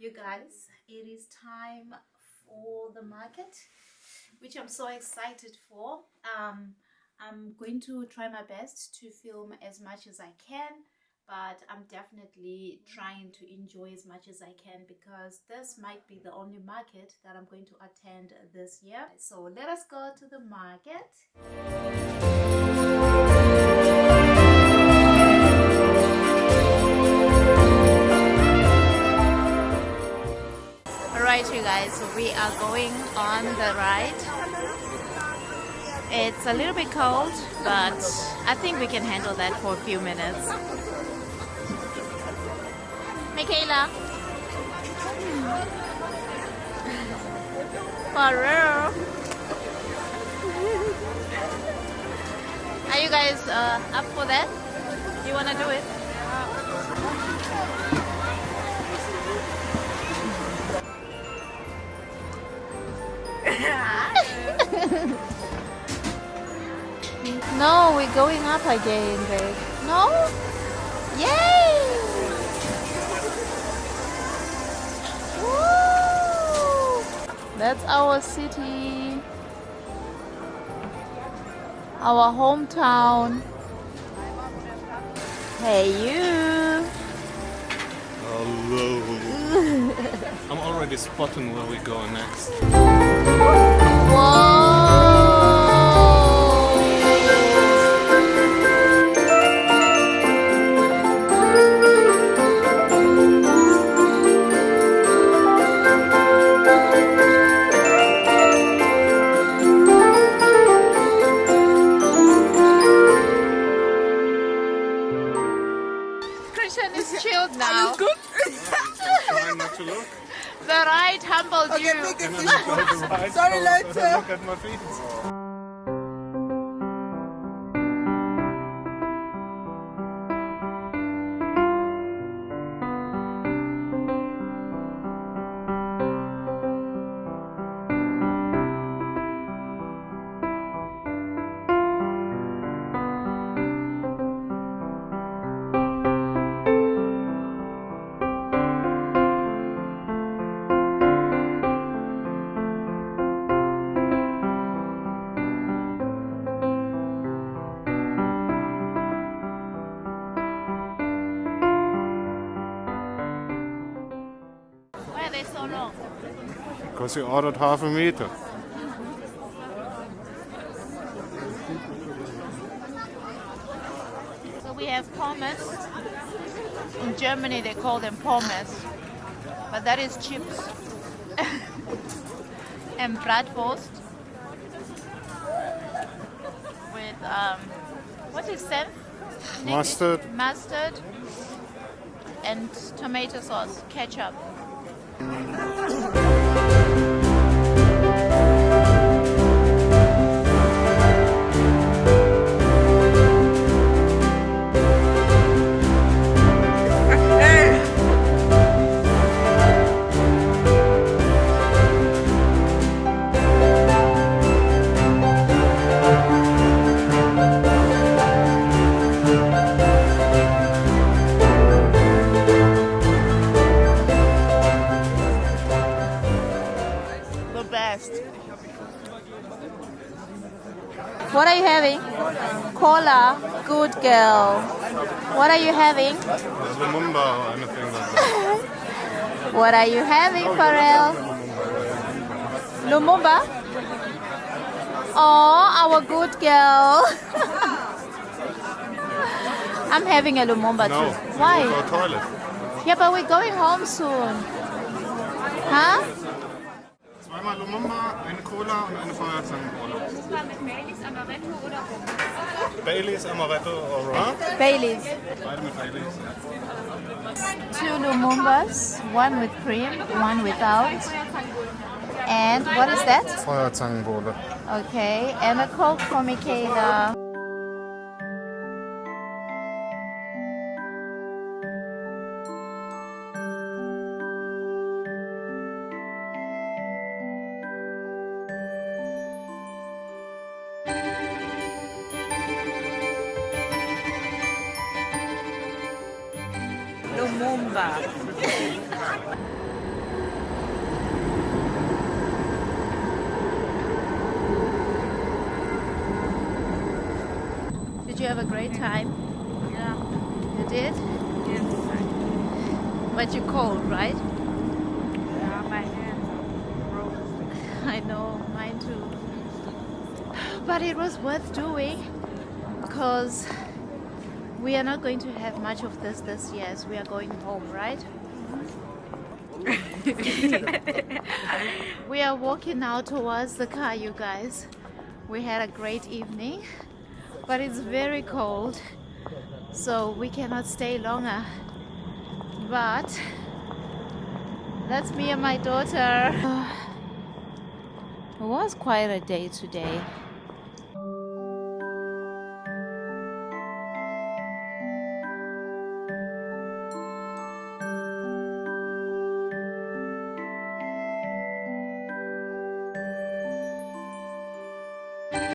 You guys, it is time for the market, which I'm so excited for. I'm going to try my best to film as much as I can, but I'm definitely trying to enjoy as much as I can because this might be the only market that I'm going to attend this year. So let us go to the market. Alright you guys, so we are going on the ride. It's a little bit cold, but I think we can handle that for a few minutes. Michaela! For real! Are you guys up for that? You wanna do it? No, we're going up again, babe. No? Yay! Woo! That's our city. Our hometown. Hey you! Hello. I'm already spotting where we're going next. Whoa! Christian is chilled now. Try not to look. The ride humbled you. Sorry, Leute. Look at my feet. Why are they so long? Because you ordered half a meter. So we have pommes. In Germany they call them pommes, but that is chips. And bratwurst with what is senf? Mustard. Mustard and tomato sauce, ketchup. The best. What are you having? Cola. Good girl. What are you having? Lumumba or anything like that. What are you having, Pharrell? Lumumba? Oh, our good girl. I'm having a Lumumba No. too. Why? Go to the toilet. Yeah, but we're going home soon. Huh? Zweimal Lumumba, eine Cola und eine Feuerzangenbowle. Das war mit Baileys, Amaretto oder Rum. Baileys, Amaretto or rum? Baileys. Beide mit Baileys. 2 Lumumbas, one with cream, one without. And what is that? Feuerzangenbowle. Okay, and a Coke for Michaela. Lumumba. have a great time? Yeah. You did? Yes. But you're cold, right? Yeah, my hands are frozen. I know, mine too. But it was worth doing because we are not going to have much of this year as we are going home, right? We are walking now towards the car, you guys. We had a great evening, but it's very cold, so we cannot stay longer. But that's me and my daughter. It was quite a day today.